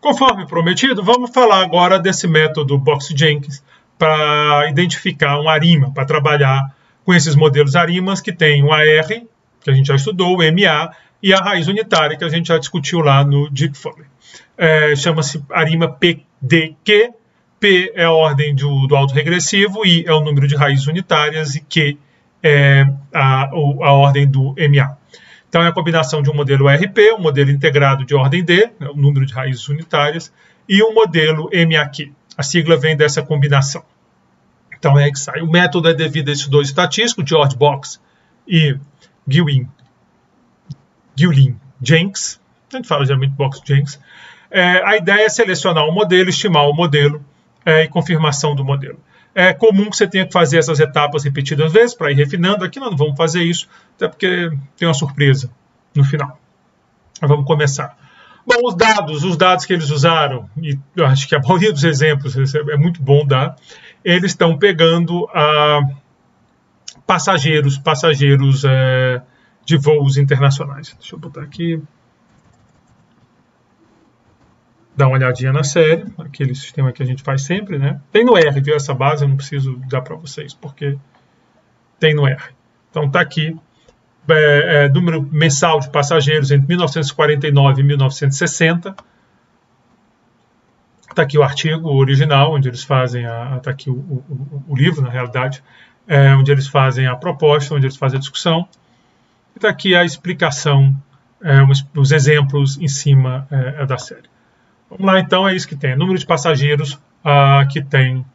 Conforme prometido, vamos falar agora desse método Box-Jenkins para identificar um arima, para trabalhar com esses modelos arimas que tem o AR, que a gente já estudou, o MA, e a raiz unitária, que a gente já discutiu lá no Dick Foley. Chama-se arima PDQ, P é a ordem do autorregressivo, I é o número de raízes unitárias e Q é a ordem do MA. Então, é a combinação de um modelo RP, um modelo integrado de ordem D, o número de raízes unitárias, e um modelo MAQ. A sigla vem dessa combinação. Então, é aí que sai. O método é devido a esses dois estatísticos, George Box e Guilin-Jenkins. A gente fala geralmente Box-Jenkins. A ideia é selecionar um modelo, estimar o modelo e confirmação do modelo. É comum que você tenha que fazer essas etapas repetidas vezes para ir refinando. Aqui nós não vamos fazer isso, até porque tem uma surpresa no final. Mas vamos começar. Bom, os dados que eles usaram, e eu acho que a maioria dos exemplos é muito bom dar, eles estão pegando passageiros de voos internacionais. Deixa eu botar aqui. Dá uma olhadinha na série, aquele sistema que a gente faz sempre, né? Tem no R, viu? Essa base eu não preciso dar para vocês, porque tem no R. Então está aqui, número mensal de passageiros entre 1949 e 1960. Está aqui o artigo original, onde eles fazem está aqui o livro, na realidade, onde eles fazem a proposta, onde eles fazem a discussão. E está aqui a explicação, os exemplos em cima da série. Vamos lá, então, é isso que tem. Número de passageiros que tem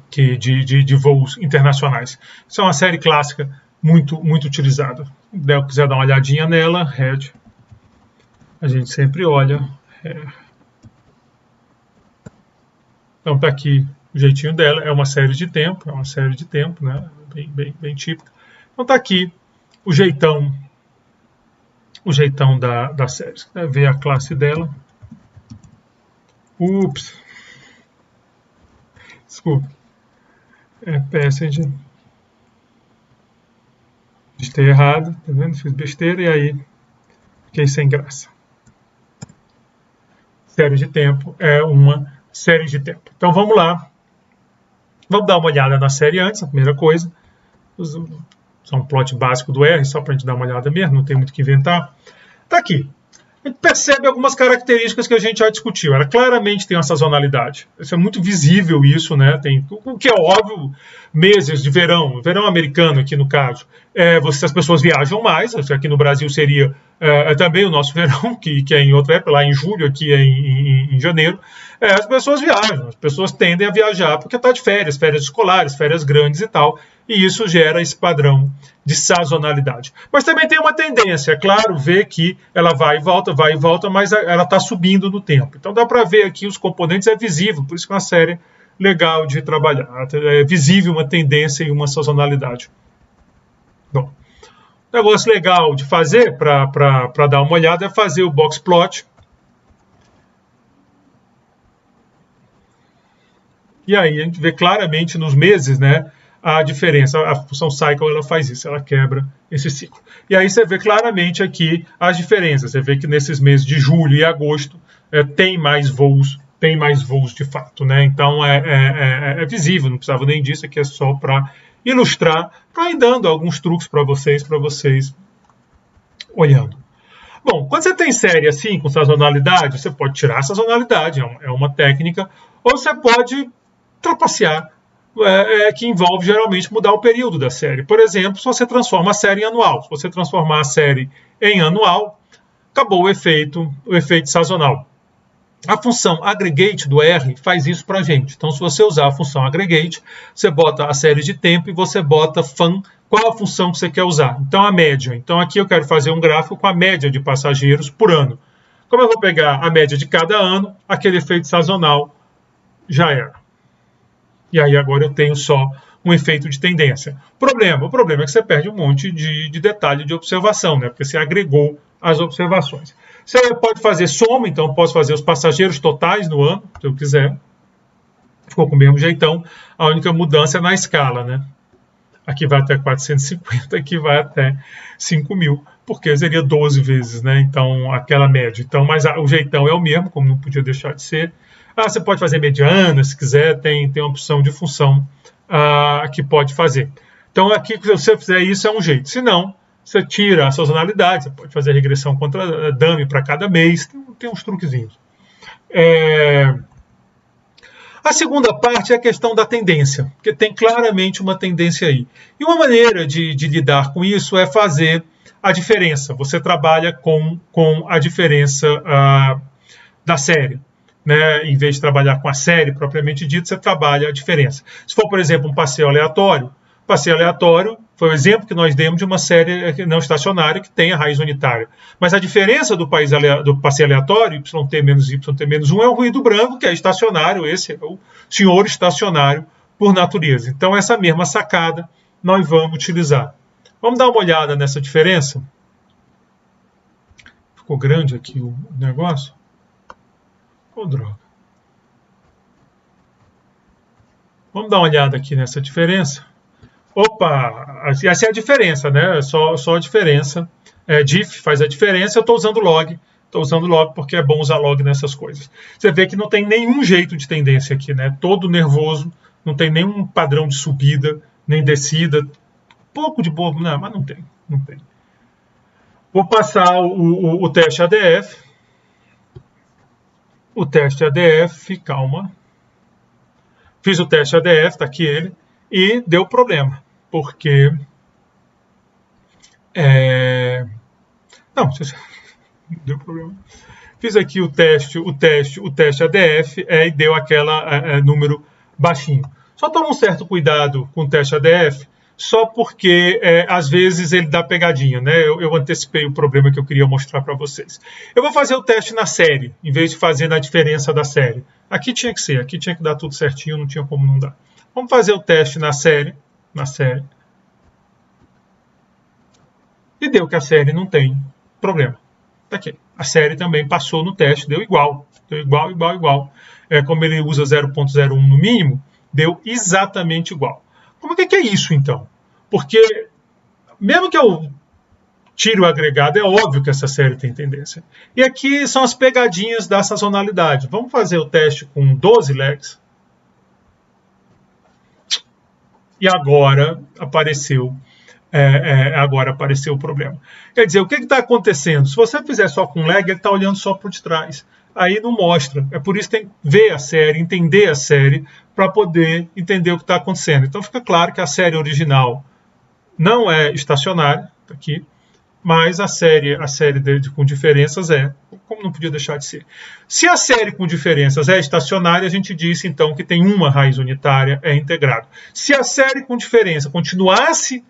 de voos internacionais. Isso é uma série clássica, muito utilizada. Se quiser dar uma olhadinha nela, Red, a gente sempre olha. Então, está aqui o jeitinho dela. É uma série de tempo, né? Bem típica. Então, está aqui o jeitão da série. Você vai ver a classe dela. Ups. Desculpa. Passenger. Digitei errado, tá vendo? Fiz besteira e aí fiquei sem graça. Série de tempo é uma série de tempo. Então vamos lá. Vamos dar uma olhada na série antes, a primeira coisa. Só um plot básico do R, só para a gente dar uma olhada mesmo, não tem muito o que inventar. Tá aqui. A gente percebe algumas características que a gente já discutiu. Ela claramente tem uma sazonalidade. Isso é muito visível, isso, né? Tem o que é óbvio, meses de verão americano aqui no caso. As pessoas viajam mais, aqui no Brasil seria também o nosso verão, que é em outra época, lá em julho, aqui é em janeiro. As pessoas viajam, as pessoas tendem a viajar porque está de férias escolares, férias grandes e tal, e isso gera esse padrão de sazonalidade. Mas também tem uma tendência, é claro, ver que ela vai e volta, mas ela está subindo no tempo. Então dá para ver aqui os componentes, é visível, por isso que é uma série legal de trabalhar. É visível uma tendência e uma sazonalidade. Bom, negócio legal de fazer, para dar uma olhada, é fazer o box plot. E aí a gente vê claramente nos meses, né, a diferença. A função cycle ela faz isso, ela quebra esse ciclo. E aí você vê claramente aqui as diferenças. Você vê que nesses meses de julho e agosto tem mais voos de fato, né? Então é visível, não precisava nem disso, aqui é só para ilustrar, para ir dando alguns truques para vocês olhando. Bom, quando você tem série assim, com sazonalidade, você pode tirar a sazonalidade, é uma técnica, ou você pode trapacear, que envolve geralmente mudar o período da série. Por exemplo, se você transforma a série em anual, se você transformar a série em anual, acabou o efeito sazonal. A função aggregate do R faz isso para a gente. Então, se você usar a função aggregate, você bota a série de tempo e você bota fan, qual a função que você quer usar. Então, a média. Então, aqui eu quero fazer um gráfico com a média de passageiros por ano. Como eu vou pegar a média de cada ano, aquele efeito sazonal já era. E aí agora eu tenho só um efeito de tendência. O problema é que você perde um monte de detalhe de observação, né? Porque você agregou as observações. Você pode fazer soma, então eu posso fazer os passageiros totais no ano, se eu quiser. Ficou com o mesmo jeitão. A única mudança é na escala, né? aqui vai até 450, aqui vai até 5.000, porque seria 12 vezes, né? Então, aquela média. Então, mas o jeitão é o mesmo, como não podia deixar de ser. Você pode fazer mediana, se quiser, tem uma opção de função que pode fazer. Então, aqui, se você fizer isso, é um jeito. Se não, você tira a sazonalidade, você pode fazer regressão contra dummy para cada mês, tem uns truquezinhos. A segunda parte é a questão da tendência, porque tem claramente uma tendência aí. E uma maneira de lidar com isso é fazer a diferença. Você trabalha com a diferença da série. Né? Em vez de trabalhar com a série propriamente dita, você trabalha a diferença. Se for, por exemplo, um passeio aleatório foi o exemplo que nós demos de uma série não estacionária que tem a raiz unitária. Mas a diferença do passeio aleatório, YT menos YT menos 1, é o ruído branco, que é estacionário, esse é o senhor estacionário por natureza. Então, essa mesma sacada nós vamos utilizar. Vamos dar uma olhada nessa diferença? Ficou grande aqui o negócio? Oh, droga. Vamos dar uma olhada aqui nessa diferença. Opa, essa é a diferença, né? Só a diferença. Diff faz a diferença, eu estou usando log. Estou usando log porque é bom usar log nessas coisas. Você vê que não tem nenhum jeito de tendência aqui, né? Todo nervoso, não tem nenhum padrão de subida, nem descida. Pouco de bobo, não, mas não tem. Vou passar o teste ADF. O teste ADF, calma. Fiz o teste ADF, está aqui ele, e deu problema. Porque não deu problema. Fiz aqui o teste ADF e deu aquela número baixinho. Só toma um certo cuidado com o teste ADF, só porque às vezes ele dá pegadinha, né? Eu antecipei o problema que eu queria mostrar para vocês. Eu vou fazer o teste na série, em vez de fazer na diferença da série. Aqui tinha que dar tudo certinho, não tinha como não dar. Vamos fazer o teste na série. E deu que a série não tem problema. Tá aqui. A série também passou no teste, deu igual. Como ele usa 0.01 no mínimo, deu exatamente igual. Como é que é isso, então? Porque, mesmo que eu tire o agregado, é óbvio que essa série tem tendência. E aqui são as pegadinhas da sazonalidade. Vamos fazer o teste com 12 legs. E agora apareceu o problema. Quer dizer, o que está acontecendo? Se você fizer só com lag, ele está olhando só por detrás. Aí não mostra. É por isso que tem que ver a série, entender a série, para poder entender o que está acontecendo. Então fica claro que a série original não é estacionária, tá aqui, mas a série com diferenças como não podia deixar de ser. Se a série com diferenças é estacionária, a gente disse então que tem uma raiz unitária, é integrado. Se a série com diferença continuasse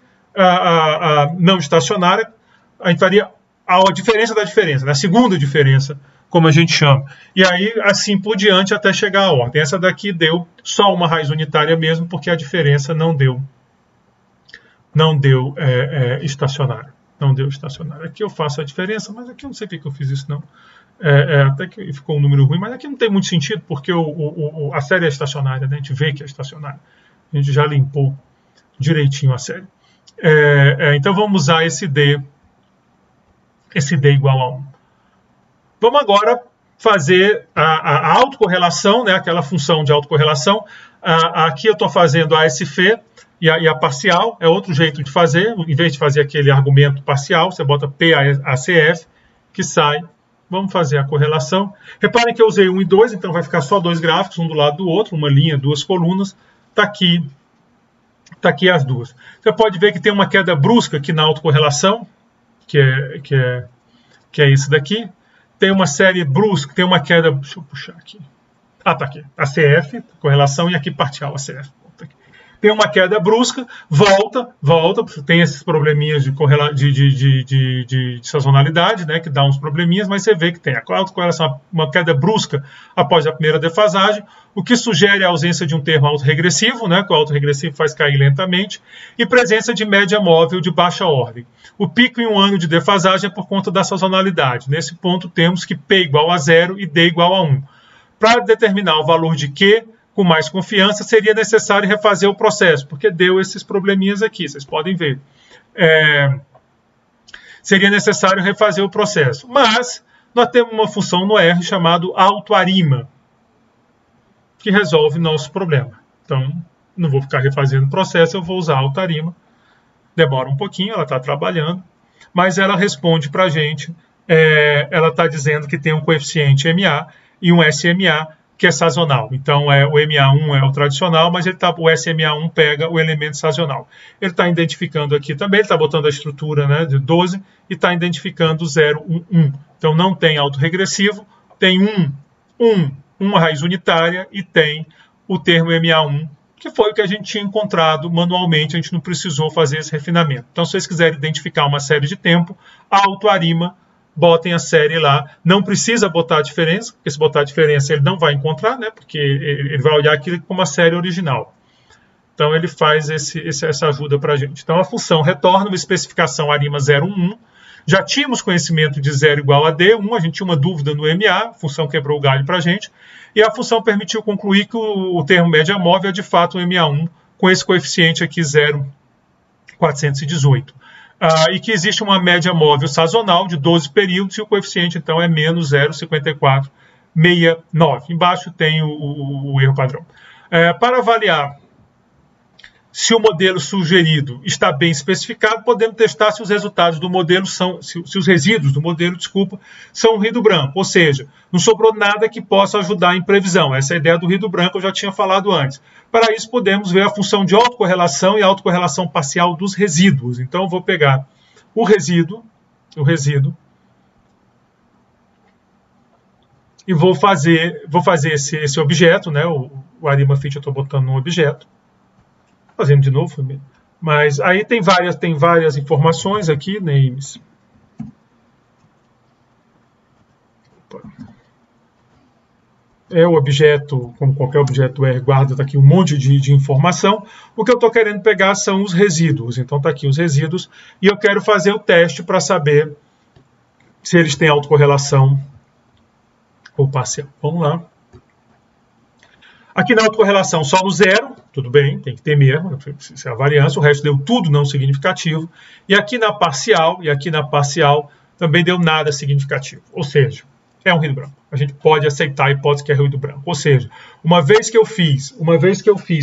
não estacionária, a gente faria a diferença da diferença, né? A segunda diferença, como a gente chama. E aí, assim por diante, até chegar à ordem. Essa daqui deu só uma raiz unitária mesmo, porque a diferença não deu estacionária. Não deu estacionária. Aqui eu faço a diferença, mas aqui eu não sei porque eu fiz isso, não. Até que ficou um número ruim, mas aqui não tem muito sentido, porque a série é estacionária, né? A gente vê que é estacionária. A gente já limpou direitinho a série. Então vamos usar esse D igual a 1. Vamos agora fazer a autocorrelação, né? Aquela função de autocorrelação. Aqui eu estou fazendo a ASF e a parcial, é outro jeito de fazer. Em vez de fazer aquele argumento parcial, você bota PACF, que sai. Vamos fazer a correlação. Reparem que eu usei 1 e 2, então vai ficar só dois gráficos, um do lado do outro, uma linha, duas colunas. Está aqui as duas. Você pode ver que tem uma queda brusca aqui na autocorrelação, que é esse daqui. Tem uma série brusca, tem uma queda... Deixa eu puxar aqui. Tá aqui. ACF, correlação, e aqui parcial ACF. Tem uma queda brusca, volta, tem esses probleminhas de sazonalidade, né, que dá uns probleminhas, mas você vê que tem a autocorrelação, uma queda brusca após a primeira defasagem, o que sugere a ausência de um termo autorregressivo, né, que o autorregressivo faz cair lentamente, e presença de média móvel de baixa ordem. O pico em um ano de defasagem é por conta da sazonalidade. Nesse ponto temos que P igual a 0 e D igual a 1. Para determinar o valor de Q, com mais confiança, seria necessário refazer o processo, porque deu esses probleminhas aqui, vocês podem ver. Seria necessário refazer o processo. Mas nós temos uma função no R chamada autoarima, que resolve nosso problema. Então, não vou ficar refazendo o processo, eu vou usar a autoarima. Demora um pouquinho, ela está trabalhando, mas ela responde para a gente, ela está dizendo que tem um coeficiente MA e um SMA, que é sazonal. Então, o MA1 é o tradicional, mas o SMA1 pega o elemento sazonal. Ele está identificando aqui também, ele está botando a estrutura, né, de 12 e está identificando 0, 1, 1. Então, não tem autorregressivo, tem uma raiz unitária e tem o termo MA1, que foi o que a gente tinha encontrado manualmente, a gente não precisou fazer esse refinamento. Então, se vocês quiserem identificar uma série de tempo, a autoarima, botem a série lá. Não precisa botar a diferença, porque se botar a diferença ele não vai encontrar, né? Porque ele vai olhar aquilo como a série original. Então ele faz essa ajuda para a gente. Então a função retorna uma especificação arima 0, 1. Já tínhamos conhecimento de 0 igual a D1, a gente tinha uma dúvida no MA, a função quebrou o galho para a gente, e a função permitiu concluir que o termo média móvel é de fato o MA1, com esse coeficiente aqui 0,418. E que existe uma média móvel sazonal de 12 períodos e o coeficiente, então, é menos 0,5469. Embaixo tem o erro padrão. Para avaliar se o modelo sugerido está bem especificado, podemos testar se os resultados do modelo se os resíduos do modelo, são ruído branco. Ou seja, não sobrou nada que possa ajudar em previsão. Essa é a ideia do ruído branco, eu já tinha falado antes. Para isso, podemos ver a função de autocorrelação e autocorrelação parcial dos resíduos. Então, eu vou pegar o resíduo, e vou fazer esse objeto, né? O arima fit eu estou botando no objeto. Fazendo de novo, mas aí tem várias informações aqui, names. O objeto, como qualquer objeto R, guarda aqui um monte de informação. O que eu estou querendo pegar são os resíduos. Então está aqui os resíduos e eu quero fazer o teste para saber se eles têm autocorrelação ou parcial. Vamos lá. Aqui na autocorrelação só no 0, tudo bem, tem que ter mesmo, isso é a variância, o resto deu tudo não significativo. E aqui na parcial também deu nada significativo. Ou seja, é um ruído branco. A gente pode aceitar a hipótese que é ruído branco. Ou seja, uma vez que eu fiz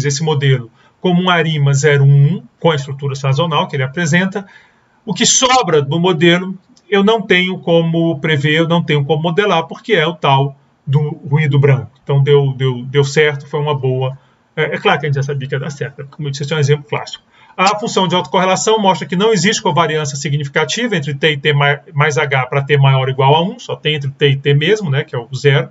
esse modelo como um arima 0,1 com a estrutura sazonal que ele apresenta, o que sobra do modelo eu não tenho como prever, eu não tenho como modelar, porque é o tal do ruído branco. Então deu certo, foi uma boa. É claro que a gente já sabia que ia dar certo, como eu disse, esse é um exemplo clássico. A função de autocorrelação mostra que não existe covariância significativa entre T e T mais H para T maior ou igual a 1, só tem entre T e T mesmo, né, que é o 0.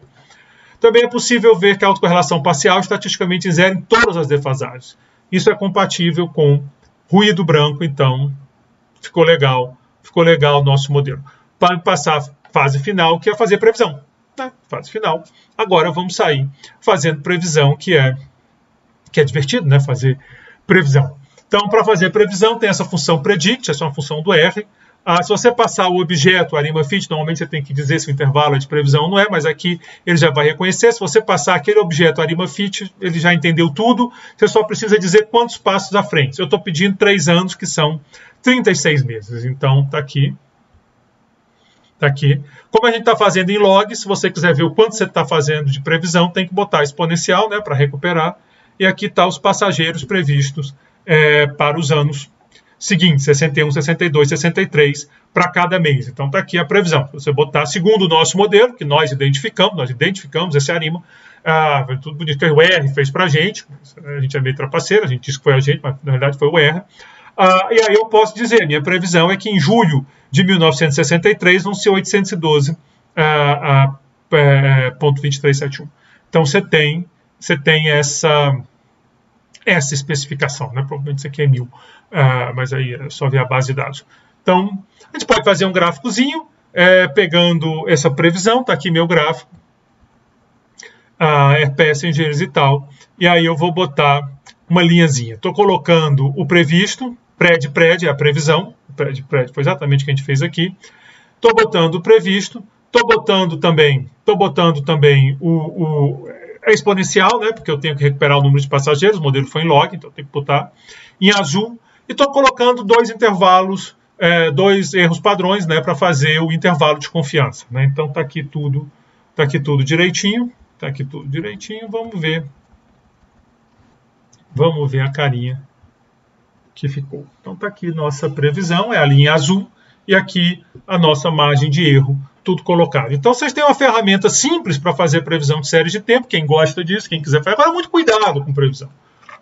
Também é possível ver que a autocorrelação parcial é estatisticamente zero em todas as defasagens. Isso é compatível com ruído branco, então ficou legal o nosso modelo. Para passar a fase final, que é fazer previsão. Fase final. Agora vamos sair fazendo previsão, que é divertido, né? Fazer previsão. Então, para fazer previsão, tem essa função predict, essa é uma função do R. Se você passar o objeto arima fit, normalmente você tem que dizer se o intervalo é de previsão ou não é, mas aqui ele já vai reconhecer. Se você passar aquele objeto arima fit, ele já entendeu tudo, você só precisa dizer quantos passos à frente. Eu estou pedindo 3 anos, que são 36 meses. Então, está aqui. Como a gente está fazendo em log, se você quiser ver o quanto você está fazendo de previsão, tem que botar exponencial, né, para recuperar. E aqui está os passageiros previstos para os anos seguintes, 61, 62, 63, para cada mês. Então está aqui a previsão. Se você botar segundo o nosso modelo, que nós identificamos esse arima, tudo bonito que o R fez para a gente é meio trapaceiro, a gente disse que foi a gente, mas na verdade foi o R. E aí eu posso dizer, minha previsão é que em julho de 1963 vão ser 812.2371. Então você tem essa especificação, né? Provavelmente isso aqui é 1000, mas aí é só ver a base de dados. Então a gente pode fazer um gráficozinho pegando essa previsão, está aqui meu gráfico, passengers e tal, e aí eu vou botar uma linhazinha. Estou colocando o previsto, pred é a previsão, pred foi exatamente o que a gente fez aqui. Estou botando o previsto, estou botando também é exponencial, né, porque eu tenho que recuperar o número de passageiros, o modelo foi em log, então eu tenho que botar em azul, e estou colocando dois intervalos, dois erros padrões, né, para fazer o intervalo de confiança, né? Então está aqui tudo direitinho, vamos ver a carinha que ficou. Então está aqui nossa previsão, é a linha azul, e aqui a nossa margem de erro, tudo colocado. Então vocês têm uma ferramenta simples para fazer previsão de séries de tempo, quem gosta disso, quem quiser fazer. Agora, muito cuidado com previsão.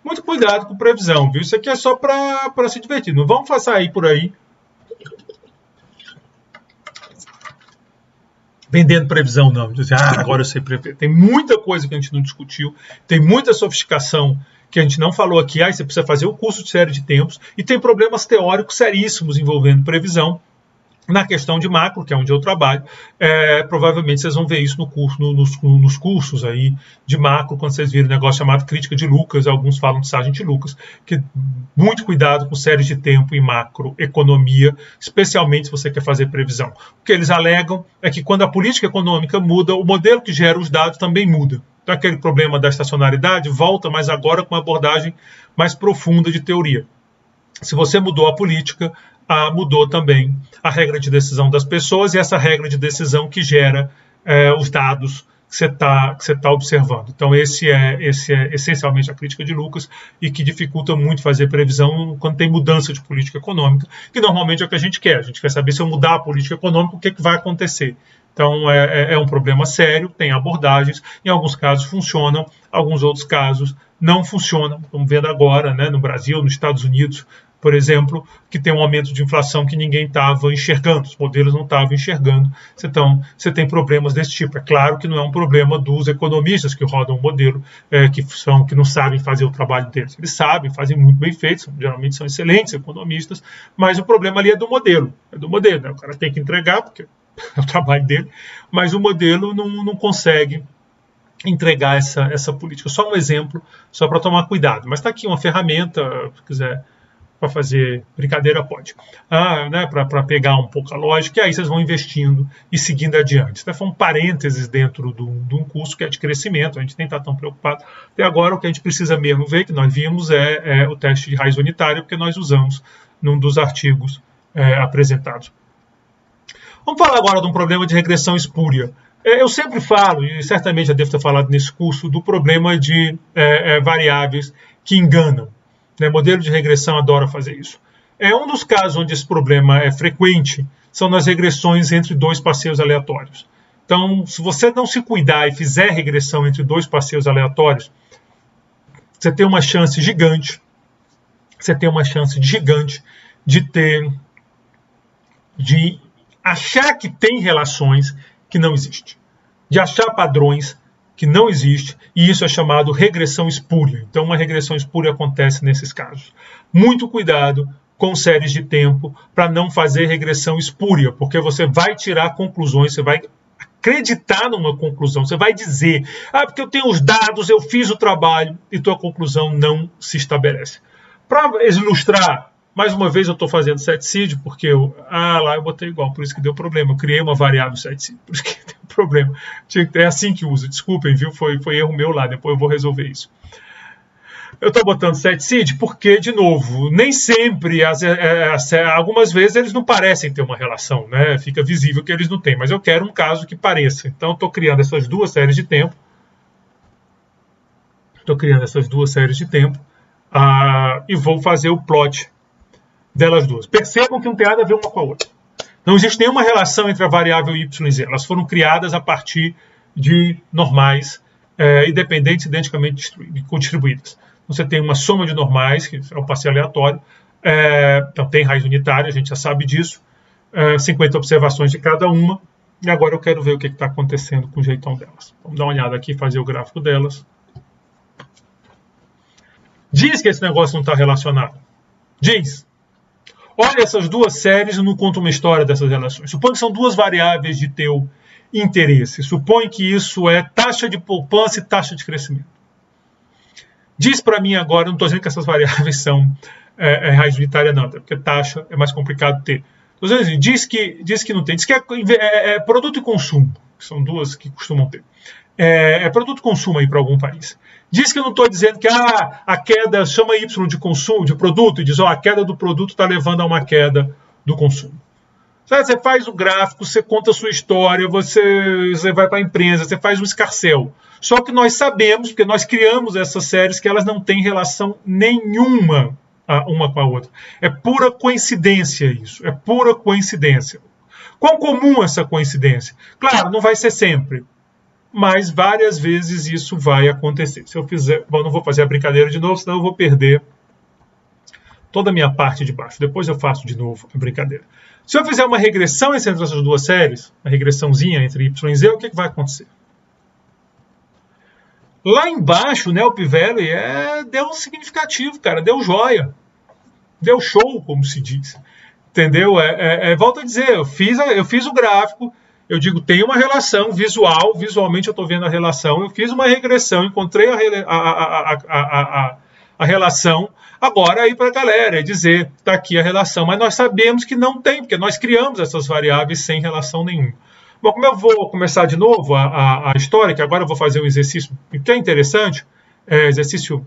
Muito cuidado com previsão, viu? Isso aqui é só para se divertir. Não vamos sair por aí vendendo previsão, não. Dizer, agora eu sei prever. Tem muita coisa que a gente não discutiu, tem muita sofisticação que a gente não falou aqui. Você precisa fazer o curso de série de tempos, e tem problemas teóricos seríssimos envolvendo previsão. Na questão de macro, que é onde eu trabalho, provavelmente vocês vão ver isso no curso, nos cursos aí de macro, quando vocês virem um negócio chamado crítica de Lucas, alguns falam de Sargent Lucas, que muito cuidado com séries de tempo em macroeconomia, especialmente se você quer fazer previsão. O que eles alegam é que quando a política econômica muda, o modelo que gera os dados também muda. Então aquele problema da estacionalidade volta, mas agora com uma abordagem mais profunda de teoria. Se você mudou a política, mudou também a regra de decisão das pessoas, e essa regra de decisão que gera os dados que você tá observando. Então esse é essencialmente a crítica de Lucas, e que dificulta muito fazer previsão quando tem mudança de política econômica, que normalmente é o que a gente quer. A gente quer saber, se eu mudar a política econômica, o que vai acontecer. Então é um problema sério, tem abordagens, em alguns casos funcionam, alguns outros casos não funcionam. Estamos vendo agora, né, no Brasil, nos Estados Unidos, por exemplo, que tem um aumento de inflação que ninguém estava enxergando, os modelos não estavam enxergando. Então, você tem problemas desse tipo. É claro que não é um problema dos economistas que rodam o modelo, que não sabem fazer o trabalho deles. Eles sabem, fazem muito bem feito, geralmente são excelentes economistas, mas o problema ali é do modelo. Né? O cara tem que entregar, porque é o trabalho dele, mas o modelo não consegue entregar essa política. Só um exemplo, só para tomar cuidado. Mas está aqui uma ferramenta, se quiser, para fazer brincadeira, pode. Né, para pegar um pouco a lógica, e aí vocês vão investindo e seguindo adiante. Então, foi um parênteses dentro de um curso que é de crescimento, a gente nem está tão preocupado. Até agora, o que a gente precisa mesmo ver, que nós vimos, é o teste de raiz unitária, porque nós usamos num dos artigos apresentados. Vamos falar agora de um problema de regressão espúria. Eu sempre falo, e certamente já devo ter falado nesse curso, do problema de variáveis que enganam. Modelo de regressão adora fazer isso. Um dos casos onde esse problema é frequente são nas regressões entre dois passeios aleatórios. Então, se você não se cuidar e fizer regressão entre dois passeios aleatórios, você tem uma chance gigante, de achar que tem relações que não existem, de achar padrões que não existe, e isso é chamado regressão espúria. Então, uma regressão espúria acontece nesses casos. Muito cuidado com séries de tempo para não fazer regressão espúria, porque você vai tirar conclusões, você vai acreditar numa conclusão, você vai dizer, porque eu tenho os dados, eu fiz o trabalho, e tua conclusão não se estabelece. Para ilustrar, mais uma vez eu estou fazendo setseed, porque lá eu botei igual, por isso que deu problema. Eu criei uma variável setseed, por isso que deu problema. É assim que usa, desculpem, viu? Foi erro meu lá, depois eu vou resolver isso. Eu estou botando setseed porque, de novo, nem sempre, algumas vezes eles não parecem ter uma relação, né? Fica visível que eles não têm, mas eu quero um caso que pareça. Então eu estou criando essas duas séries de tempo. E vou fazer o plot delas duas. Percebam que não tem nada a ver uma com a outra. Não existe nenhuma relação entre a variável y e z. Elas foram criadas a partir de normais independentes, identicamente distribuídas. Você tem uma soma de normais, que é o passeio aleatório. Então tem raiz unitária, a gente já sabe disso. 50 observações de cada uma. E agora eu quero ver o que está acontecendo com o jeitão delas. Vamos dar uma olhada aqui e fazer o gráfico delas. Diz que esse negócio não está relacionado. Diz. Olha essas duas séries e não conta uma história dessas relações. Supõe que são duas variáveis de teu interesse. Supõe que isso é taxa de poupança e taxa de crescimento. Diz para mim agora, não estou dizendo que essas variáveis são raiz unitária não, porque taxa é mais complicado de ter. Estou dizendo assim, diz que não tem. Diz que é produto e consumo, que são duas que costumam ter. produto consumo aí para algum país. Diz que eu não estou dizendo que a queda, chama Y de consumo, de produto, e diz, a queda do produto está levando a uma queda do consumo. Você faz o gráfico, você conta a sua história, você vai para a imprensa, você faz um escarcéu. Só que nós sabemos, porque nós criamos essas séries, que elas não têm relação nenhuma uma com a outra. É pura coincidência isso, é pura coincidência. Quão comum essa coincidência? Claro, não vai ser sempre, mas várias vezes isso vai acontecer. Se eu fizer, bom, não vou fazer a brincadeira de novo, senão eu vou perder toda a minha parte de baixo. Depois eu faço de novo a brincadeira. Se eu fizer uma regressão entre essas duas séries, uma regressãozinha entre Y e Z, o que vai acontecer? Lá embaixo, né, o P-Value deu significativo, cara, deu joia. Deu show, como se diz. Entendeu? Volto a dizer, eu fiz o gráfico, eu digo, tem uma relação visualmente eu estou vendo a relação, eu fiz uma regressão, encontrei a relação. Agora aí para a galera dizer, está aqui a relação, mas nós sabemos que não tem, porque nós criamos essas variáveis sem relação nenhuma. Bom, como eu vou começar de novo a história, que agora eu vou fazer um exercício que é interessante, exercício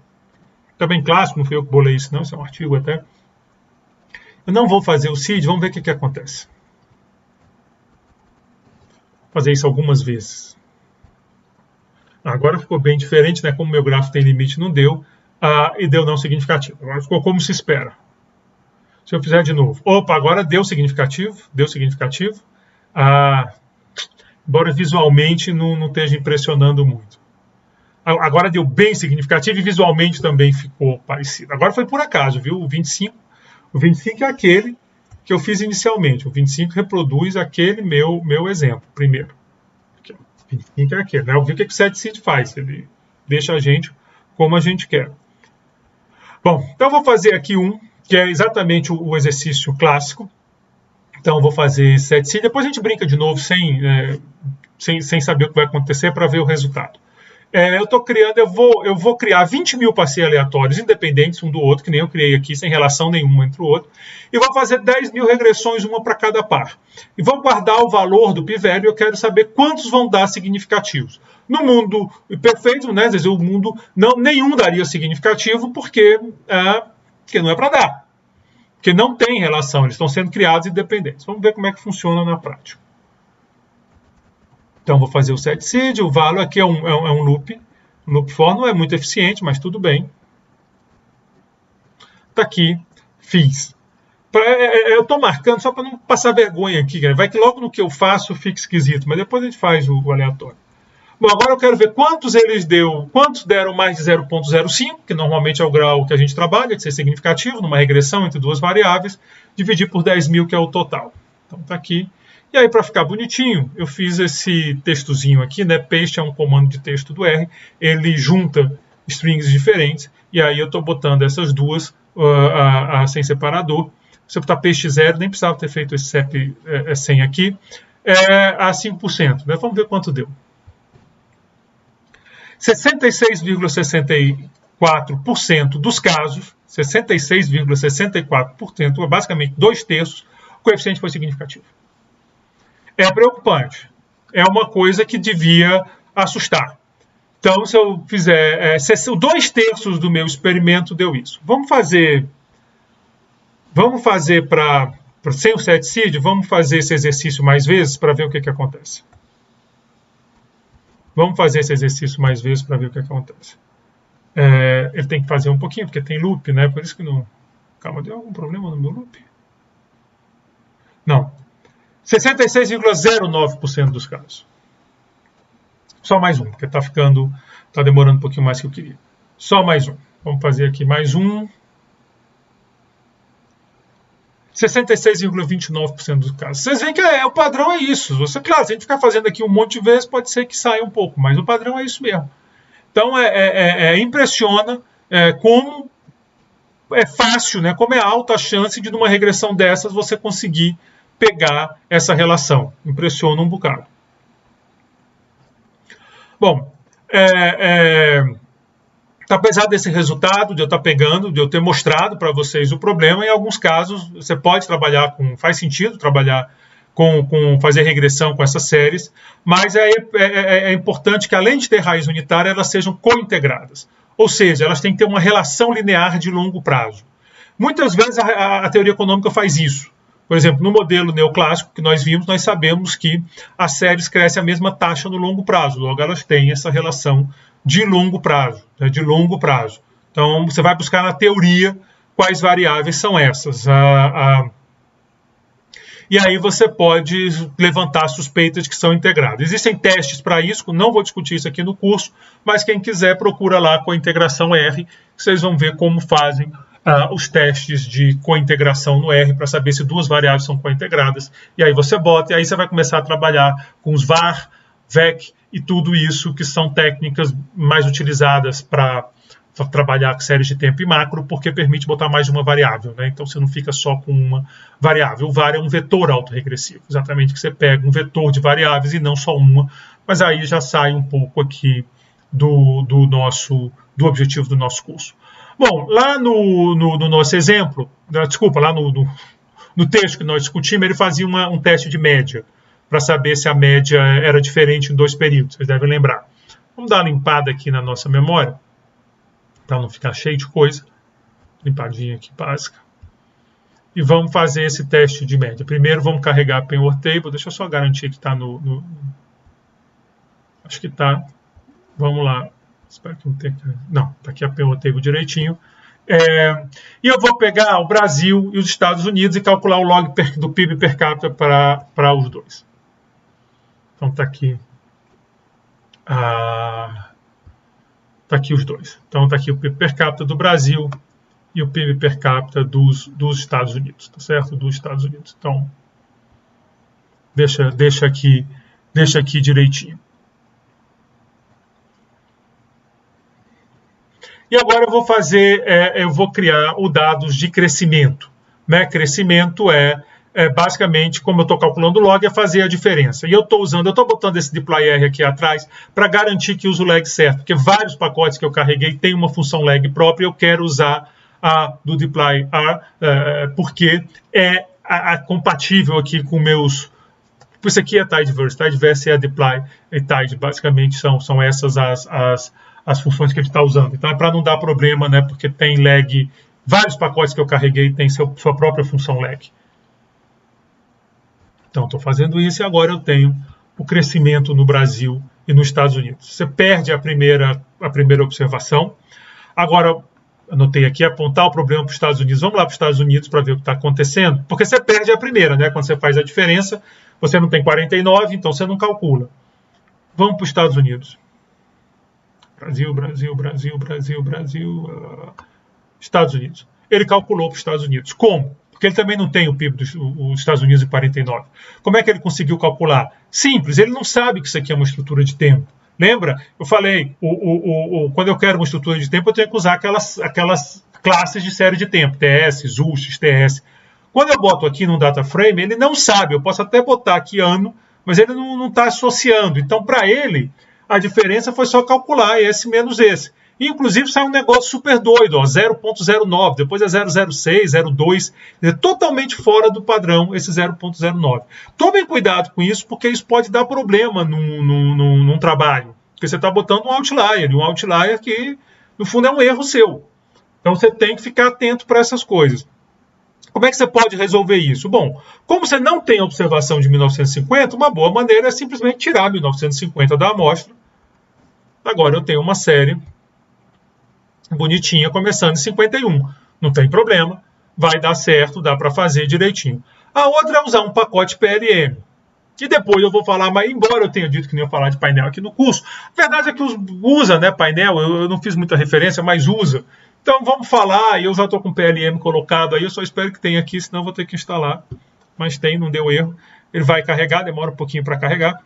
também clássico, não fui eu que bolei isso não, isso é um artigo até. Eu não vou fazer o seed, vamos ver o que acontece. Vou fazer isso algumas vezes. Agora ficou bem diferente, né? Como meu gráfico tem limite, não deu. E deu não significativo. Agora ficou como se espera. Se eu fizer de novo. Opa, agora deu significativo. Deu significativo. Embora visualmente não esteja impressionando muito. Agora deu bem significativo e visualmente também ficou parecido. Agora foi por acaso, viu? O 25 é aquele que eu fiz inicialmente. O 25 reproduz aquele meu exemplo, primeiro. Aqui, o 25 é aquele. Né? Eu vi o que o set seed faz. Ele deixa a gente como a gente quer. Bom, então eu vou fazer aqui que é exatamente o exercício clássico. Então eu vou fazer set seed. Depois a gente brinca de novo sem saber o que vai acontecer para ver o resultado. Eu estou criando, eu vou criar 20 mil passeio aleatórios independentes um do outro, que nem eu criei aqui, sem relação nenhuma entre o outro, e vou fazer 10 mil regressões, uma para cada par. E vou guardar o valor do P-Value, eu quero saber quantos vão dar significativos. No mundo perfeito, né, às vezes o mundo nenhum daria significativo, porque não é para dar. Porque não tem relação, eles estão sendo criados independentes. Vamos ver como é que funciona na prática. Então, vou fazer o set seed, o value aqui é um loop. O loop for não é muito eficiente, mas tudo bem. Está aqui, fiz. Eu estou marcando só para não passar vergonha aqui. Né? Vai que logo no que eu faço fica esquisito, mas depois a gente faz o aleatório. Bom, agora eu quero ver quantos deram mais de 0,05, que normalmente é o grau que a gente trabalha, de ser significativo, numa regressão entre duas variáveis, dividir por 10 mil, que é o total. Então, está aqui. E aí, para ficar bonitinho, eu fiz esse textozinho aqui, né? Paste é um comando de texto do R, ele junta strings diferentes, e aí eu estou botando essas duas sem separador. Se eu botar paste 0, nem precisava ter feito esse CEP 100 aqui, a 5%. Né? Vamos ver quanto deu. 66,64% dos casos, 66,64%, basicamente 2/3, o coeficiente foi significativo. É preocupante. É uma coisa que devia assustar. Então, se eu fizer 2/3 do meu experimento deu isso. Vamos fazer sem o set seed, vamos fazer esse exercício mais vezes para ver o que acontece. Vamos fazer esse exercício mais vezes para ver o que acontece. Ele tem que fazer um pouquinho, porque tem loop, né? Por isso que não... Calma, deu algum problema no meu loop? Não. 66,09% dos casos. Só mais um, porque está demorando um pouquinho mais que eu queria. Só mais um. Vamos fazer aqui mais um. 66,29% dos casos. Vocês veem que o padrão é isso. Claro, se a gente ficar fazendo aqui um monte de vezes, pode ser que saia um pouco, mas o padrão é isso mesmo. Então, impressiona como é fácil, né, como é alta a chance de, numa regressão dessas, você conseguir pegar essa relação. Impressiona um bocado. Bom, apesar desse resultado, de eu estar pegando, de eu ter mostrado para vocês o problema, em alguns casos você pode trabalhar faz sentido trabalhar fazer regressão com essas séries, mas é importante que, além de ter raiz unitária, elas sejam cointegradas. Ou seja, elas têm que ter uma relação linear de longo prazo. Muitas vezes a teoria econômica faz isso. Por exemplo, no modelo neoclássico que nós vimos, nós sabemos que as séries crescem a mesma taxa no longo prazo. Logo, elas têm essa relação de longo prazo. Né, de longo prazo. Então, você vai buscar na teoria quais variáveis são essas. E aí você pode levantar suspeitas de que são integradas. Existem testes para isso, não vou discutir isso aqui no curso, mas quem quiser procura lá com a integração R, que vocês vão ver como fazem os testes de cointegração no R para saber se duas variáveis são cointegradas. E aí você bota, e aí você vai começar a trabalhar com os var, vec e tudo isso, que são técnicas mais utilizadas para trabalhar com séries de tempo e macro, porque permite botar mais de uma variável, né? Então você não fica só com uma variável. O var é um vetor autorregressivo, exatamente, que você pega um vetor de variáveis e não só uma, mas aí já sai um pouco aqui do objetivo do nosso curso. Bom, lá no nosso exemplo, desculpa, lá no texto que nós discutimos, ele fazia um teste de média, para saber se a média era diferente em dois períodos, vocês devem lembrar. Vamos dar uma limpada aqui na nossa memória, para não ficar cheio de coisa. Limpadinha aqui básica. E vamos fazer esse teste de média. Primeiro vamos carregar a Penword Table. Deixa eu só garantir que está acho que está. Vamos lá. Espero que não tenha. Não, está aqui a Penword Table direitinho. E eu vou pegar o Brasil e os Estados Unidos e calcular o log do PIB per capita para os dois. Então está aqui. Está aqui os dois. Então está aqui o PIB per capita do Brasil e o PIB per capita dos Estados Unidos, tá certo? Dos Estados Unidos. Então, deixa aqui direitinho. E agora eu vou criar o dados de crescimento. Né? Crescimento basicamente, como eu estou calculando o log, é fazer a diferença. E eu estou botando esse deploy R aqui atrás para garantir que uso o lag certo, porque vários pacotes que eu carreguei têm uma função lag própria e eu quero usar a do deploy R, porque é compatível aqui com meus... Isso aqui é tidyverse é a deploy e tidy, basicamente são essas as funções que a gente está usando. Então é para não dar problema, né, porque tem lag, vários pacotes que eu carreguei têm sua própria função lag. Então, estou fazendo isso e agora eu tenho o crescimento no Brasil e nos Estados Unidos. Você perde a primeira observação. Agora, anotei aqui, apontar o problema para os Estados Unidos. Vamos lá para os Estados Unidos para ver o que está acontecendo. Porque você perde a primeira, né? Quando você faz a diferença, você não tem 49, então você não calcula. Vamos para os Estados Unidos. Brasil. Estados Unidos. Ele calculou para os Estados Unidos. Como? Porque ele também não tem o PIB dos Estados Unidos em 49. Como é que ele conseguiu calcular? Simples, ele não sabe que isso aqui é uma estrutura de tempo. Lembra? Eu falei, quando eu quero uma estrutura de tempo, eu tenho que usar aquelas classes de série de tempo, TS, ZUL, XTS. Quando eu boto aqui num data frame, ele não sabe, eu posso até botar aqui ano, mas ele não está associando. Então, para ele, a diferença foi só calcular esse menos esse. Inclusive, sai um negócio super doido, 0.09, depois é 0.06, 0.2, é totalmente fora do padrão esse 0.09. Tomem cuidado com isso, porque isso pode dar problema num trabalho, porque você está botando um outlier que, no fundo, é um erro seu. Então, você tem que ficar atento para essas coisas. Como é que você pode resolver isso? Bom, como você não tem observação de 1950, uma boa maneira é simplesmente tirar 1950 da amostra. Agora eu tenho uma série bonitinha, começando em 51. Não tem problema, vai dar certo, dá para fazer direitinho. A outra é usar um pacote PLM. E depois eu vou falar, mas embora eu tenha dito que não ia falar de painel aqui no curso, a verdade é que usa, né, painel, eu não fiz muita referência, mas usa. Então vamos falar, e eu já estou com o PLM colocado aí, eu só espero que tenha aqui, senão eu vou ter que instalar. Mas tem, não deu erro. Ele vai carregar, demora um pouquinho para carregar,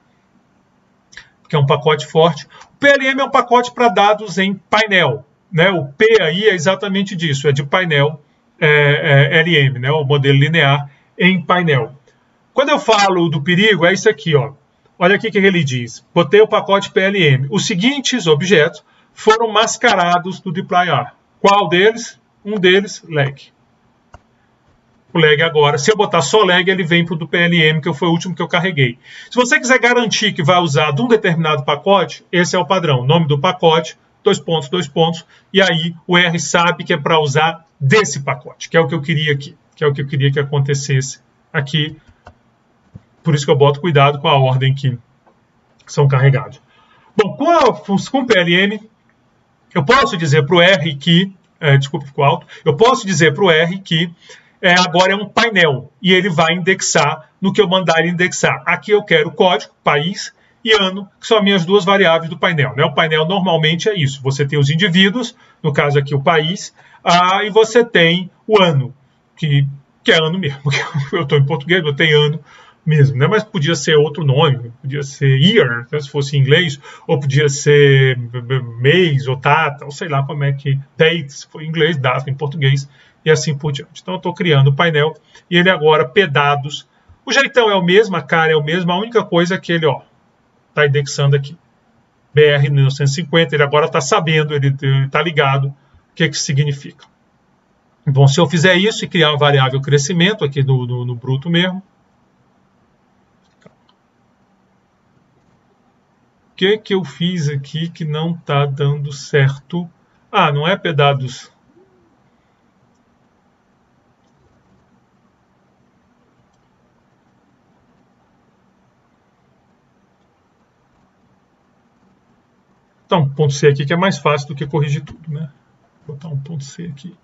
porque é um pacote forte. O PLM é um pacote para dados em painel. Né, o P aí é exatamente disso, é de painel LM, né, o modelo linear em painel. Quando eu falo do perigo, é isso aqui. Ó. Olha aqui o que ele diz. Botei o pacote PLM. Os seguintes objetos foram mascarados do deploy R. Qual deles? Um deles, lag. O leg agora, se eu botar só leg, ele vem para o do PLM, que foi o último que eu carreguei. Se você quiser garantir que vai usar de um determinado pacote, esse é o padrão. Nome do pacote, 2 pontos, e aí o R sabe que é para usar desse pacote, que é o que eu queria aqui, que é o que eu queria que acontecesse aqui. Por isso que eu boto cuidado com a ordem que são carregados. Bom, com o PLM, eu posso dizer para o R que, desculpa, ficou alto, eu posso dizer para o R que agora é um painel, e ele vai indexar no que eu mandar ele indexar. Aqui eu quero código, país, e ano, que são as minhas duas variáveis do painel. Né? O painel normalmente é isso. Você tem os indivíduos, no caso aqui o país, e você tem o ano, que é ano mesmo. Eu estou em português, eu tenho ano mesmo, né? Mas podia ser outro nome, podia ser year, né? Se fosse em inglês, ou podia ser mês, ou data, ou sei lá como é que, date, se for em inglês, data em português, e assim por diante. Então eu estou criando o painel, e ele agora, pedados, o jeitão é o mesmo, a cara é o mesmo, a única coisa é que ele, está indexando aqui. BR 1950, ele agora está sabendo, ele está ligado o que significa. Bom, se eu fizer isso e criar uma variável crescimento aqui no bruto mesmo, o que eu fiz aqui que não está dando certo? Não é pedados. Botar um ponto C aqui que é mais fácil do que corrigir tudo, né? Vou botar um ponto C aqui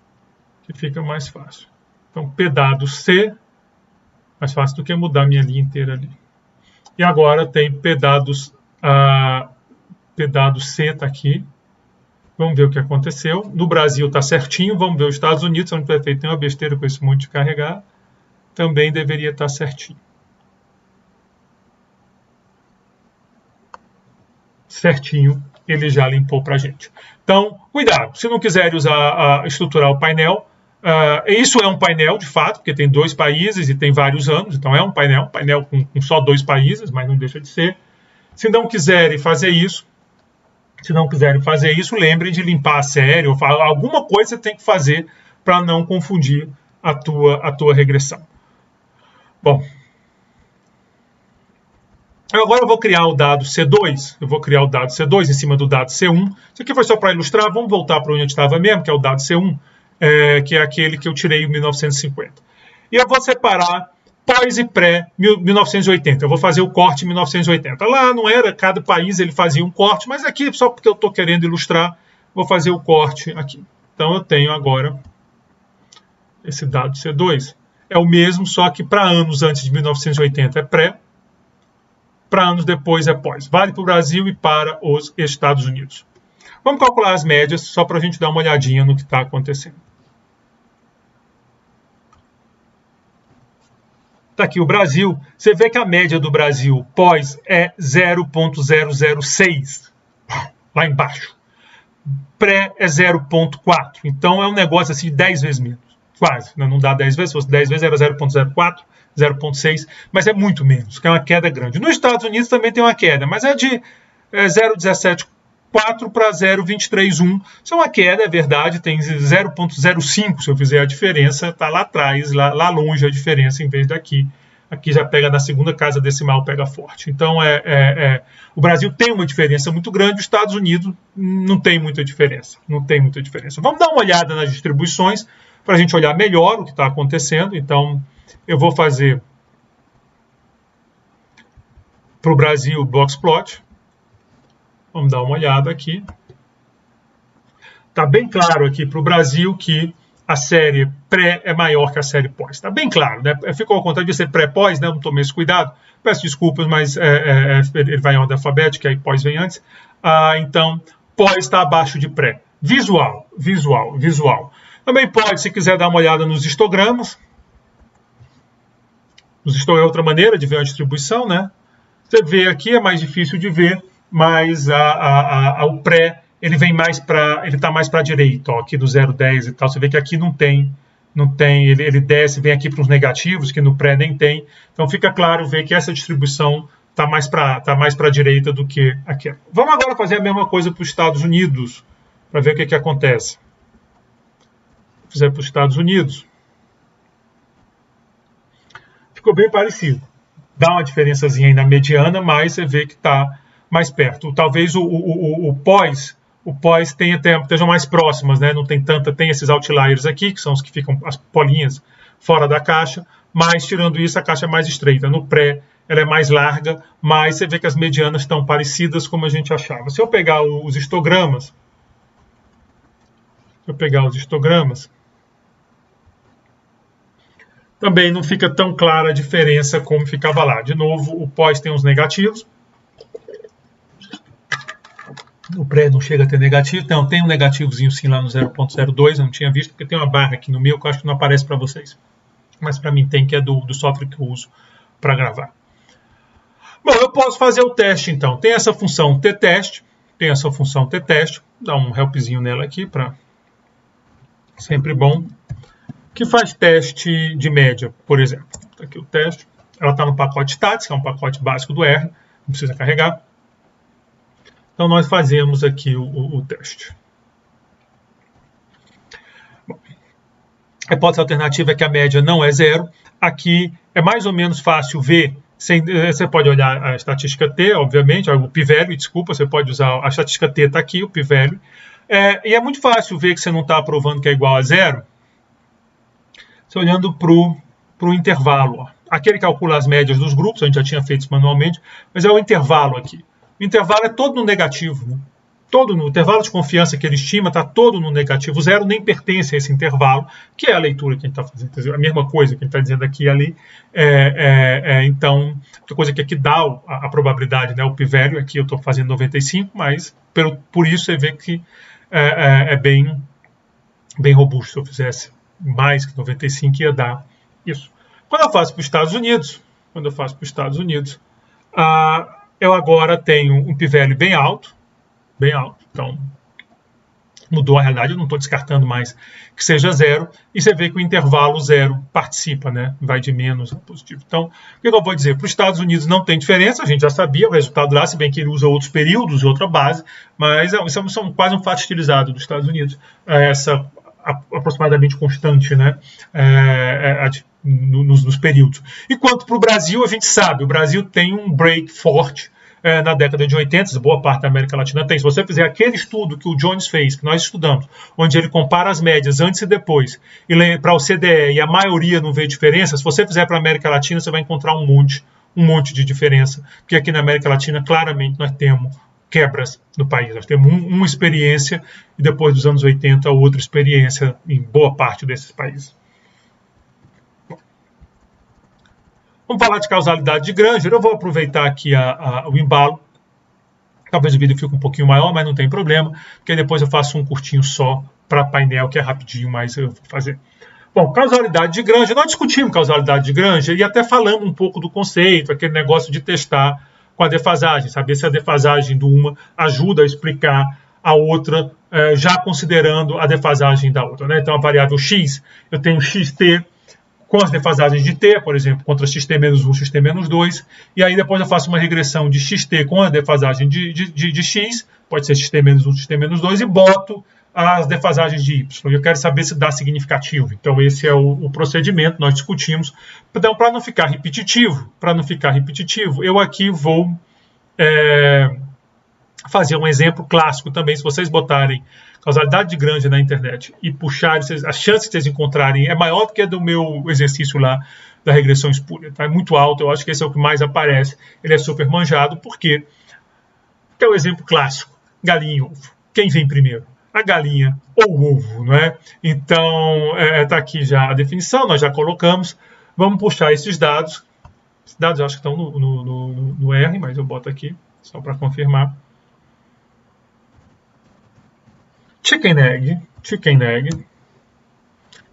que fica mais fácil. Então, pedado C, mais fácil do que mudar minha linha inteira ali. E agora tem pedados, pedado C está aqui. Vamos ver o que aconteceu. No Brasil está certinho, vamos ver os Estados Unidos, onde o prefeito tem uma besteira com esse monte de carregar. Também deveria estar certinho. Certinho, ele já limpou para a gente. Então, cuidado, se não quiserem estruturar o painel, isso é um painel de fato, porque tem 2 países e tem vários anos, então é um painel com só 2 países, mas não deixa de ser. Se não quiserem fazer isso, lembrem de limpar a série, ou alguma coisa você tem que fazer para não confundir a tua regressão. Bom, agora eu vou criar o dado C2, em cima do dado C1. Isso aqui foi só para ilustrar, vamos voltar para onde estava mesmo, que é o dado C1, que é aquele que eu tirei em 1950. E eu vou separar pós e pré-1980. Eu vou fazer o corte em 1980. Lá não era, cada país ele fazia um corte, mas aqui, só porque eu estou querendo ilustrar, vou fazer o corte aqui. Então eu tenho agora esse dado C2. É o mesmo, só que para anos antes de 1980 é pré, para anos depois é pós. Vale para o Brasil e para os Estados Unidos. Vamos calcular as médias, só para a gente dar uma olhadinha no que está acontecendo. Está aqui o Brasil. Você vê que a média do Brasil pós é 0,006. Lá embaixo. Pré é 0,4. Então é um negócio assim de 10 vezes menos. Quase. Não dá 10 vezes. Se fosse 10 vezes era 0,04. 0,6, mas é muito menos, que é uma queda grande. Nos Estados Unidos também tem uma queda, mas é de 0,174 para 0,231. Isso é uma queda, é verdade, tem 0,05, se eu fizer a diferença, está lá atrás, lá longe a diferença, em vez daqui. Aqui já pega na segunda casa decimal, pega forte. Então, o Brasil tem uma diferença muito grande, os Estados Unidos não tem muita diferença. Vamos dar uma olhada nas distribuições, para a gente olhar melhor o que está acontecendo. Então, eu vou fazer para o Brasil Boxplot. Vamos dar uma olhada aqui. Está bem claro aqui para o Brasil que a série pré é maior que a série pós. Está bem claro, né? Ficou ao contrário de ser pré-pós, né? Eu não tomei esse cuidado. Peço desculpas, mas ele vai em ordem alfabética, aí pós vem antes. Então, pós está abaixo de pré. Visual. Também pode, se quiser dar uma olhada nos histogramas. É outra maneira de ver a distribuição, né? Você vê aqui, é mais difícil de ver, mas o pré, ele vem mais para, ele está mais para a direita, aqui do 0,10 e tal. Você vê que aqui não tem, ele desce, vem aqui para os negativos, que no pré nem tem. Então fica claro ver que essa distribuição está mais para a direita do que aqui. Vamos agora fazer a mesma coisa para os Estados Unidos, para ver o que acontece. Vou fazer para os Estados Unidos. ficou bem parecido. Dá uma diferençazinha aí na mediana, mas você vê que está mais perto. Talvez o pós estejam mais próximas, né? Não tem tanta, tem esses outliers aqui, que são os que ficam as bolinhas fora da caixa, mas tirando isso a caixa é mais estreita. No pré ela é mais larga, mas você vê que as medianas estão parecidas como a gente achava. Se eu pegar os histogramas, também não fica tão clara a diferença como ficava lá. De novo, o pós tem uns negativos. O pré não chega a ter negativo. Então, tem um negativozinho sim lá no 0.02. Eu não tinha visto, porque tem uma barra aqui no meu que eu acho que não aparece para vocês. Mas para mim tem, que é do software que eu uso para gravar. Bom, eu posso fazer o teste então. Tem essa função tTest. Dá um helpzinho nela aqui, para sempre bom. Que faz teste de média, por exemplo. Tá aqui o teste. Ela está no pacote stats, que é um pacote básico do R. Não precisa carregar. Então, nós fazemos aqui o teste. Bom, a hipótese alternativa é que a média não é zero. Aqui é mais ou menos fácil ver. Você pode olhar a estatística T, obviamente, o p-value, desculpa, você pode usar a estatística T, está aqui, o p-value. E é muito fácil ver que você não está provando que é igual a zero, você olhando para o intervalo. Ó. Aqui ele calcula as médias dos grupos, a gente já tinha feito isso manualmente, mas é o intervalo aqui. O intervalo é todo no negativo. Né? Todo no intervalo de confiança que ele estima está todo no negativo. O zero nem pertence a esse intervalo, que é a leitura que a gente está fazendo. Quer dizer, a mesma coisa que a gente está dizendo aqui e ali. Então, outra coisa que aqui dá a probabilidade, né? O p-value, aqui eu estou fazendo 95, mas por isso você vê que é bem robusto. Se eu fizesse mais que 95, ia dar isso. Quando eu faço para os Estados Unidos, eu agora tenho um p-value bem alto, então mudou a realidade, eu não estou descartando mais que seja zero, e você vê que o intervalo zero participa, né? Vai de menos a positivo. Então, o que eu vou dizer? Para os Estados Unidos não tem diferença, a gente já sabia o resultado lá, se bem que ele usa outros períodos, outra base, mas isso é quase um fato estilizado dos Estados Unidos, essa aproximadamente constante, né? Nos períodos. Enquanto para o Brasil, a gente sabe, o Brasil tem um break forte na década de 80, boa parte da América Latina tem. Se você fizer aquele estudo que o Jones fez, que nós estudamos, onde ele compara as médias antes e depois, e para o CDE, e a maioria não vê diferença, se você fizer para a América Latina, você vai encontrar um monte de diferença, porque aqui na América Latina, claramente, nós temos quebras no país. Nós temos uma experiência, e depois dos anos 80, outra experiência em boa parte desses países. Vamos falar de causalidade de Granger. Eu vou aproveitar aqui o embalo. Talvez o vídeo fique um pouquinho maior, mas não tem problema, porque depois eu faço um curtinho só para painel, que é rapidinho, mas eu vou fazer. Bom, causalidade de Granger. Nós discutimos causalidade de Granger e até falamos um pouco do conceito, aquele negócio de testar com a defasagem, saber se a defasagem de uma ajuda a explicar a outra, já considerando a defasagem da outra. Né? Então, a variável x, eu tenho xt, com as defasagens de t, por exemplo, contra xt-1, xt-2, e aí depois eu faço uma regressão de xt com a defasagem de x, pode ser xt-1, xt-2, e boto as defasagens de y. Eu quero saber se dá significativo. Então esse é o procedimento, nós discutimos. Então, para não ficar repetitivo, eu aqui vou fazer um exemplo clássico também. Se vocês botarem causalidade de Granger na internet e puxarem, a chance de vocês encontrarem é maior do que a do meu exercício lá da regressão espúria. Tá? É muito alto, eu acho que esse é o que mais aparece. Ele é super manjado, porque é o exemplo clássico, galinha e ovo. Quem vem primeiro? A galinha ou o ovo, não é? Então, está aqui já a definição, nós já colocamos. Vamos puxar esses dados. Esses dados eu acho que estão no R, mas eu boto aqui, só para confirmar. Chicken egg.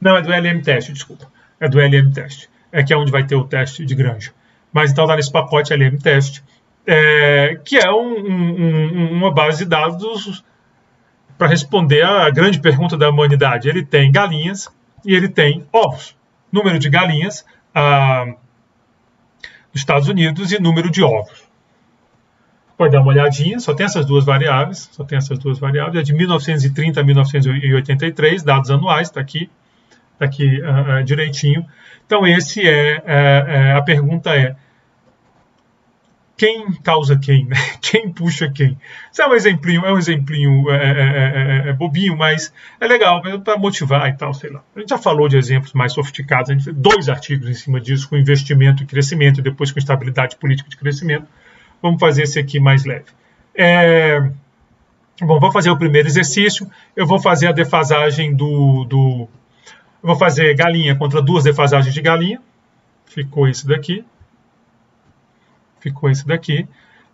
Não, é do LM Test, desculpa. É do LM Test. Que é onde vai ter o teste de Granger. Mas então está nesse pacote LM Test, que é uma base de dados para responder à grande pergunta da humanidade. Ele tem galinhas e ele tem ovos. Número de galinhas dos Estados Unidos e número de ovos. Pode dar uma olhadinha, só tem essas duas variáveis. É de 1930 a 1983, dados anuais, está aqui. aqui direitinho. Então, a pergunta é: quem causa quem, né? Quem puxa quem? Isso é um exemplinho bobinho, mas é legal para motivar e tal, sei lá. A gente já falou de exemplos mais sofisticados, a gente fez 2 artigos em cima disso, com investimento e crescimento, e depois com estabilidade política de crescimento. Vamos fazer esse aqui mais leve. Bom, vou fazer o primeiro exercício, eu vou fazer a defasagem eu vou fazer galinha contra 2 defasagens de galinha, ficou esse daqui.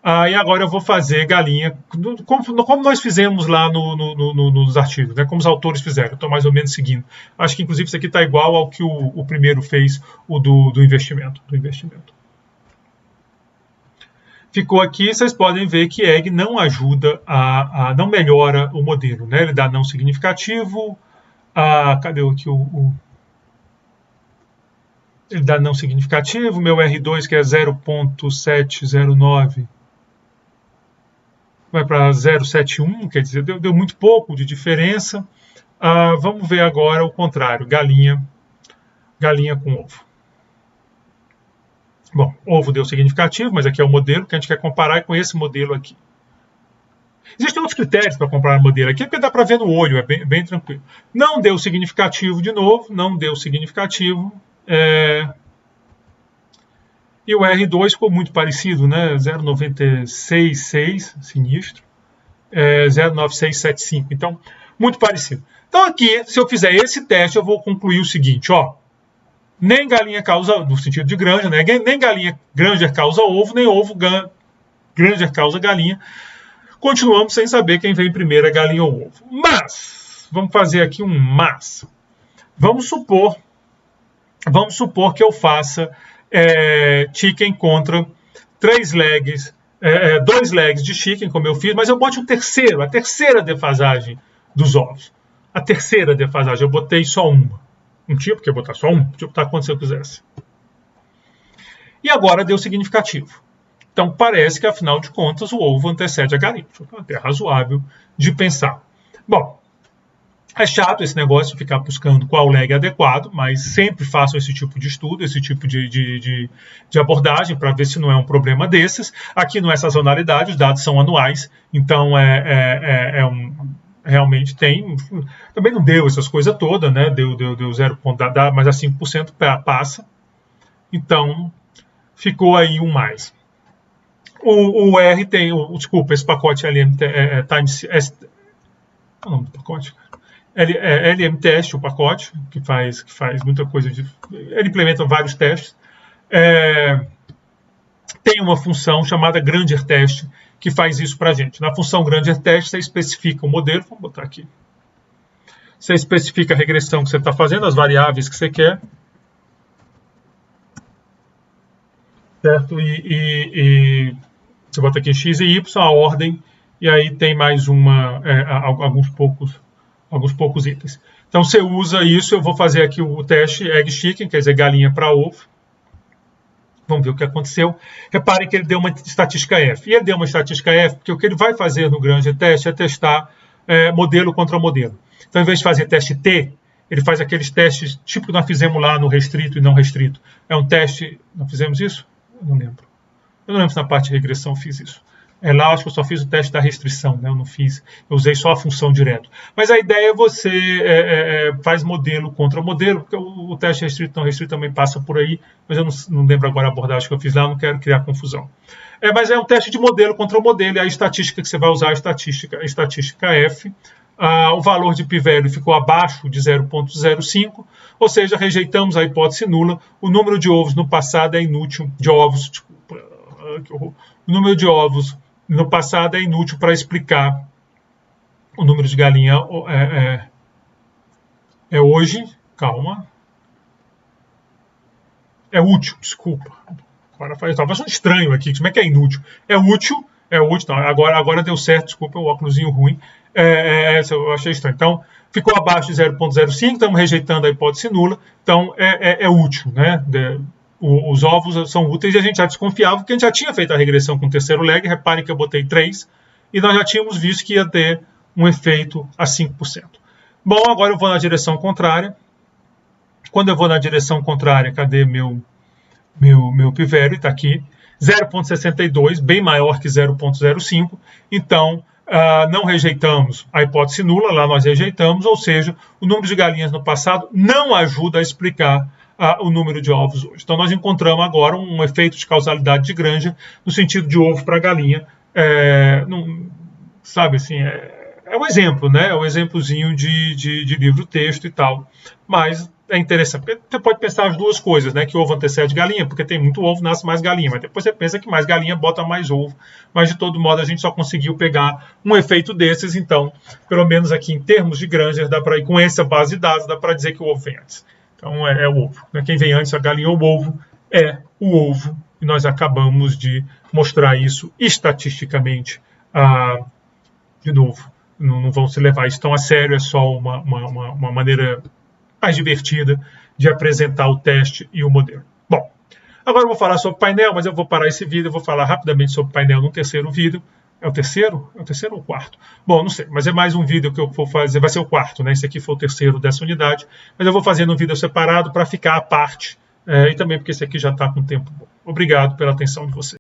E agora eu vou fazer galinha, como nós fizemos lá nos artigos, né? Como os autores fizeram. Estou mais ou menos seguindo. Acho que, inclusive, isso aqui está igual ao que o primeiro fez, o do investimento. Ficou aqui, vocês podem ver que EG não ajuda, não melhora o modelo, né? Ele dá não significativo. Cadê aqui ele dá não significativo, meu R2, que é 0.709, vai para 0,71, quer dizer, deu muito pouco de diferença. Vamos ver agora o contrário, galinha com ovo. Bom, ovo deu significativo, mas aqui é o modelo que a gente quer comparar com esse modelo aqui. Existem outros critérios para comparar o modelo aqui, porque dá para ver no olho, é bem tranquilo. Não deu significativo de novo, não deu significativo. E o R2 ficou muito parecido, né? 0,966, sinistro. 0,9675. Então, muito parecido. Então, aqui, se eu fizer esse teste, eu vou concluir o seguinte, ó. Nem galinha causa, no sentido de granja, né? Nem galinha Granger causa ovo, nem ovo Granger causa galinha. Continuamos sem saber quem vem primeiro, a galinha ou o ovo. Mas, vamos fazer aqui um mas. Vamos supor que eu faça chicken contra 2 legs de chicken, como eu fiz, mas eu bote a terceira defasagem dos ovos. A terceira defasagem, eu botei só uma. Não tinha porque botar só um, podia botar quanto eu quisesse. E agora deu significativo. Então parece que, afinal de contas, o ovo antecede a galinha. É até razoável de pensar. Bom, é chato esse negócio de ficar buscando qual leg é adequado, mas sempre façam esse tipo de estudo, esse tipo de abordagem para ver se não é um problema desses. Aqui não é sazonalidade, os dados são anuais, então realmente tem. Também não deu essas coisas todas, né? Deu 0, mas a 5% passa. Então ficou aí um mais. O R tem, desculpa, esse pacote LM Times. Qual é o nome do pacote? LM Test, o pacote, que faz muita coisa. Ele implementa vários testes. Tem uma função chamada Granger Test, que faz isso para a gente. Na função Granger Test, você especifica o modelo. Vamos botar aqui. Você especifica a regressão que você está fazendo, as variáveis que você quer. Certo? E você bota aqui x e y, a ordem, e aí tem mais alguns poucos itens. Então você usa isso, eu vou fazer aqui o teste egg chicken, quer dizer, galinha para ovo. Vamos ver o que aconteceu. Repare que ele deu uma estatística F. E ele deu uma estatística F porque o que ele vai fazer no Granger Test é testar modelo contra modelo. Então, em vez de fazer teste T, ele faz aqueles testes tipo que nós fizemos lá no restrito e não restrito. É um teste... Não fizemos isso? Eu não lembro. Eu não lembro se na parte de regressão eu fiz isso. Lá acho que eu só fiz o teste da restrição, né? Eu não fiz, eu usei só a função direto. Mas a ideia é você faz modelo contra modelo, porque o teste restrito não restrito também passa por aí, mas eu não lembro agora a abordagem que eu fiz lá, não quero criar confusão. Mas é um teste de modelo contra modelo, e a estatística que você vai usar é a estatística F. O valor de p-value ficou abaixo de 0,05, ou seja, rejeitamos a hipótese nula. O número de ovos no passado é inútil, o número de ovos no passado é inútil para explicar o número de galinha hoje. Calma. É útil, desculpa. Agora estava achando estranho aqui. Como é que é inútil? É útil. Não, agora deu certo, desculpa, o óculosinho ruim. Eu achei estranho. Então, ficou abaixo de 0,05, estamos rejeitando a hipótese nula. Então, é útil, né? Os ovos são úteis e a gente já desconfiava, porque a gente já tinha feito a regressão com o terceiro leg. Reparem que eu botei 3 e nós já tínhamos visto que ia ter um efeito a 5%. Bom, agora eu vou na direção contrária. Quando eu vou na direção contrária, cadê meu p-value? Está aqui, 0,62, bem maior que 0,05. Então, não rejeitamos a hipótese nula, lá nós rejeitamos, ou seja, o número de galinhas no passado não ajuda a explicar o número de ovos hoje. Então, nós encontramos agora um efeito de causalidade de Granger no sentido de ovo para galinha. Sabe assim, é um exemplo, né? É um exemplozinho de livro-texto e tal. Mas é interessante, porque você pode pensar as duas coisas, né? Que ovo antecede galinha, porque tem muito ovo, nasce mais galinha. Mas depois você pensa que mais galinha bota mais ovo. Mas, de todo modo, a gente só conseguiu pegar um efeito desses. Então, pelo menos aqui em termos de Granger, dá para ir com essa base de dados, dá para dizer que o ovo vem antes. Então, é o ovo. Quem vem antes, a galinha ou o ovo, é o ovo. E nós acabamos de mostrar isso estatisticamente. De novo, não vão se levar isso tão a sério, é só uma maneira mais divertida de apresentar o teste e o modelo. Bom, agora eu vou falar sobre painel, mas eu vou parar esse vídeo, eu vou falar rapidamente sobre painel no terceiro vídeo. É o terceiro? É o terceiro ou o quarto? Bom, não sei, mas é mais um vídeo que eu vou fazer, vai ser o quarto, né? Esse aqui foi o terceiro dessa unidade, mas eu vou fazer num vídeo separado para ficar à parte, e também porque esse aqui já está com tempo bom. Obrigado pela atenção de vocês.